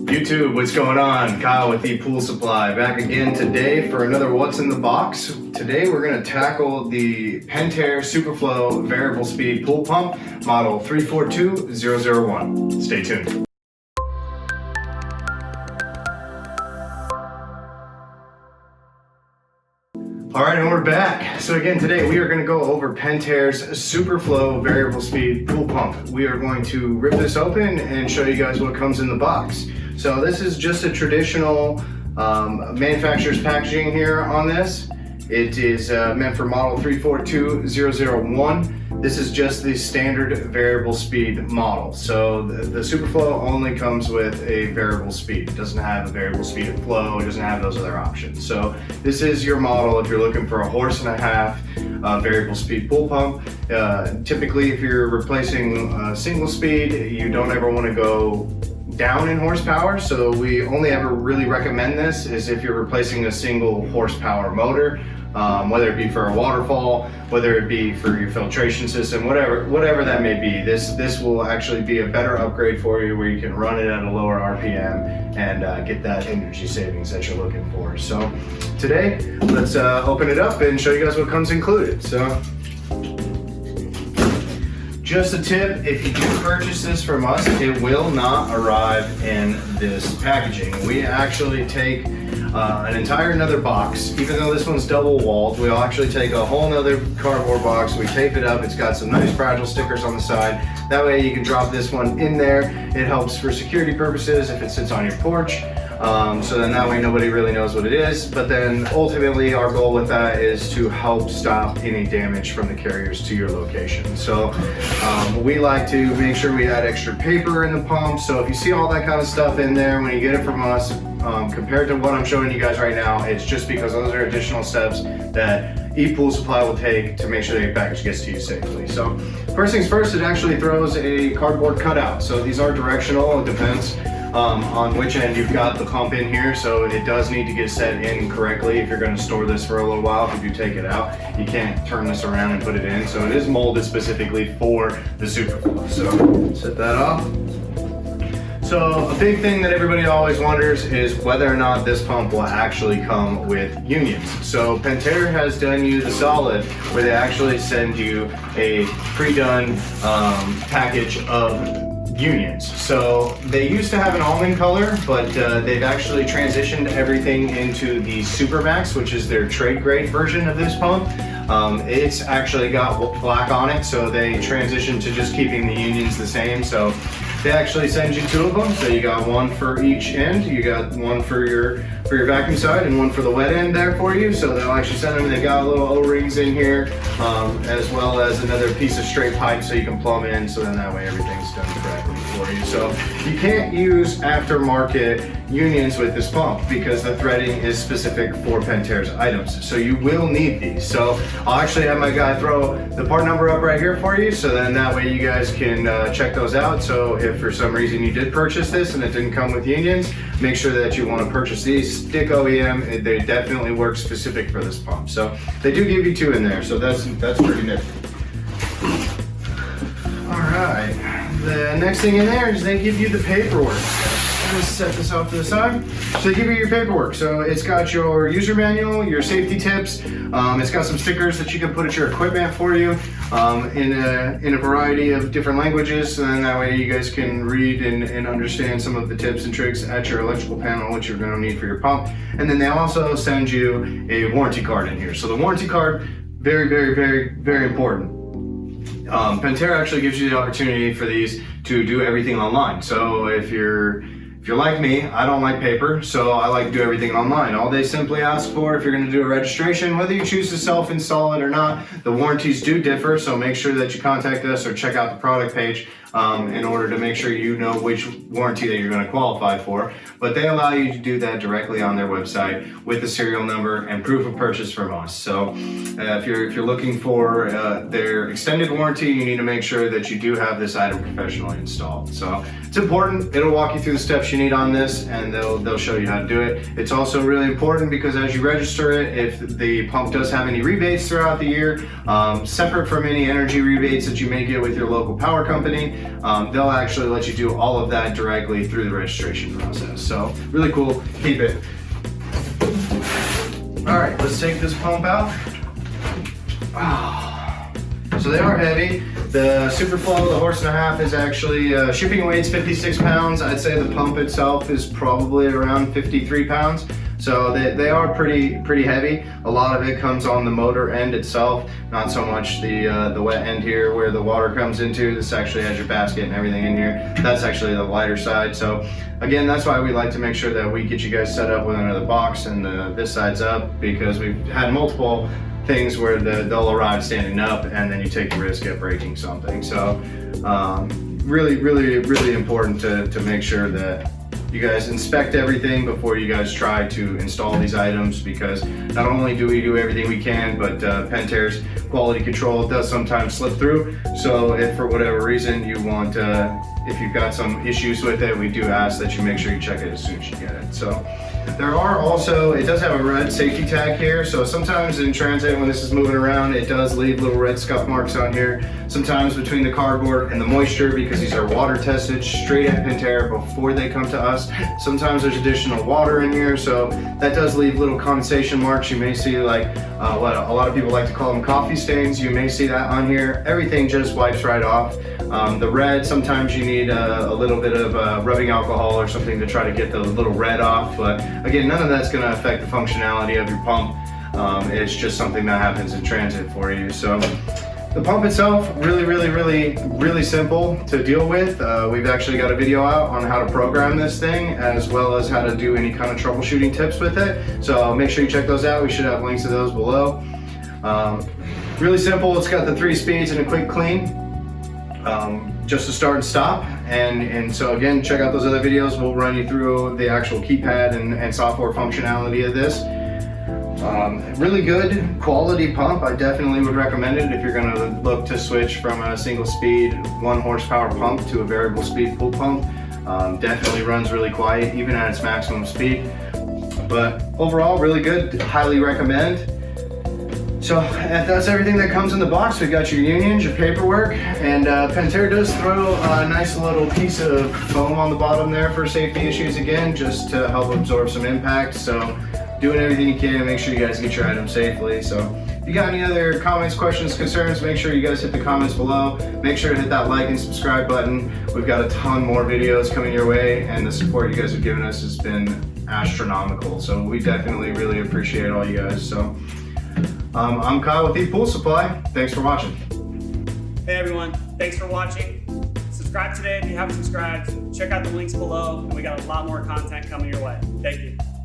YouTube, what's going on? Kyle with ePoolSupply, back again today for another What's in the Box. Today we're going to tackle the Pentair Superflo variable speed pool pump, model 342001. Stay tuned. Alright, and we're back. So again, today we are going to go over Pentair's Superflo variable speed pool pump. We are going to rip this open and show you guys what comes in the box. So this is just a traditional manufacturer's packaging here on this. It is meant for model 342001. This is just the standard variable speed model. So the Superflo only comes with a variable speed. It doesn't have a variable speed of flow. It doesn't have those other options. So this is your model if you're looking for a 1.5 horse variable speed pool pump. Typically, if you're replacing single speed, you don't ever want to go down in horsepower, so we only ever really recommend this is if you're replacing a single horsepower motor, whether it be for a waterfall, whether it be for your filtration system, whatever that may be. This will actually be a better upgrade for you where you can run it at a lower RPM and get that energy savings that you're looking for. So today, let's open it up and show you guys what comes included. So, just a tip, if you do purchase this from us, it will not arrive in this packaging. We actually take an entire another box. Even though this one's double walled, we'll actually take a whole nother cardboard box, we tape it up, it's got some nice fragile stickers on the side. That way you can drop this one in there. It helps for security purposes if it sits on your porch. So then that way nobody really knows what it is, but then ultimately our goal with that is to help stop any damage from the carriers to your location. So we like to make sure we add extra paper in the pump, so if you see all that kind of stuff in there when you get it from us, compared to what I'm showing you guys right now, it's just because those are additional steps that ePoolSupply will take to make sure that your package gets to you safely. So first things first, it actually throws a cardboard cutout. So these are directional, it depends on which end you've got the pump in here, so it does need to get set in correctly if you're going to store this for a little while. If you do take it out, you can't turn this around and put it in, so it is molded specifically for the Superflo. So set that off. So a big thing that everybody always wonders is whether or not this pump will actually come with unions. So Pentair has done you the solid where they actually send you a pre-done package of unions. So they used to have an almond color, but they've actually transitioned everything into the Supermax, which is their trade grade version of this pump. It's actually got black on it, so they transitioned to just keeping the unions the same. So they actually send you two of them, so you got one for each end. You got one for your vacuum side and one for the wet end there for you. So they'll actually send them. They got little O-rings in here, as well as another piece of straight pipe so you can plumb in. So then that way everything's done correctly for you. So you can't use aftermarket unions with this pump because the threading is specific for Pentair's items. So you will need these. So I'll actually have my guy throw the part number up right here for you. So then that way you guys can check those out. So if for some reason you did purchase this and it didn't come with unions, make sure that you want to purchase these. Stick OEM, they definitely work specific for this pump. So they do give you two in there, so that's pretty nifty. All right, the next thing in there is they give you the paperwork. Let's set this off to the side. So they give you your paperwork. So it's got your user manual, your safety tips. It's got some stickers that you can put at your equipment for you in a variety of different languages. And then that way you guys can read and understand some of the tips and tricks at your electrical panel, which you're going to need for your pump. And then they also send you a warranty card in here. So the warranty card, very, very, very, very important. Pentair actually gives you the opportunity for these to do everything online. So if you're like me, I don't like paper, so I like to do everything online. All they simply ask for, if you're going to do a registration, whether you choose to self-install it or not, the warranties do differ, so make sure that you contact us or check out the product page in order to make sure you know which warranty that you're going to qualify for. But they allow you to do that directly on their website with the serial number and proof of purchase from us. So if you're looking for their extended warranty, you need to make sure that you do have this item professionally installed. So it's important. It'll walk you through the steps you need on this, and they'll show you how to do it. It's also really important because as you register it, if the pump does have any rebates throughout the year, separate from any energy rebates that you may get with your local power company, they'll actually let you do all of that directly through the registration process. So really cool, keep it. All right, let's take this pump out. So they are heavy. The Superflo, the 1.5 horse, is actually, shipping weight's 56 pounds. I'd say the pump itself is probably around 53 pounds. So they are pretty heavy. A lot of it comes on the motor end itself, not so much the wet end here where the water comes into. This actually has your basket and everything in here. That's actually the lighter side. So again, that's why we like to make sure that we get you guys set up with another box and this side's up, because we've had multiple things where they'll arrive standing up and then you take the risk of breaking something. So really important to make sure that you guys inspect everything before you guys try to install these items, because not only do we do everything we can, but Pentair's quality control does sometimes slip through. So if for whatever reason you want, if you've got some issues with it, we do ask that you make sure you check it as soon as you get it. So there are also, it does have a red safety tag here. So sometimes in transit, when this is moving around, it does leave little red scuff marks on here. Sometimes between the cardboard and the moisture, because these are water tested straight at Pentair before they come to us. Sometimes there's additional water in here, so that does leave little condensation marks. You may see like what a lot of people like to call them coffee stains. You may see that on here. Everything just wipes right off. The red, sometimes you need a little bit of rubbing alcohol or something to try to get the little red off, but again, none of that's going to affect the functionality of your pump. It's just something that happens in transit for you. So the pump itself, really simple to deal with. We've actually got a video out on how to program this thing, as well as how to do any kind of troubleshooting tips with it. So make sure you check those out. We should have links to those below. Really simple. It's got the 3 speeds and a quick clean. Just to start and stop, and so again, check out those other videos. We'll run you through the actual keypad and software functionality of this. Really good quality pump. I definitely would recommend it if you're going to look to switch from a single speed 1 horsepower pump to a variable speed pool pump. Definitely runs really quiet even at its maximum speed, but overall really good. Highly recommend. So that's everything that comes in the box. We've got your unions, your paperwork, and Pentair does throw a nice little piece of foam on the bottom there for safety issues again, just to help absorb some impact. So doing everything you can to make sure you guys get your items safely. So if you got any other comments, questions, concerns, make sure you guys hit the comments below. Make sure to hit that like and subscribe button. We've got a ton more videos coming your way, and the support you guys have given us has been astronomical. So we definitely really appreciate all you guys. So I'm Kyle with ePoolSupply. Thanks for watching. Hey everyone, thanks for watching. Subscribe today if you haven't subscribed. Check out the links below, and we got a lot more content coming your way. Thank you.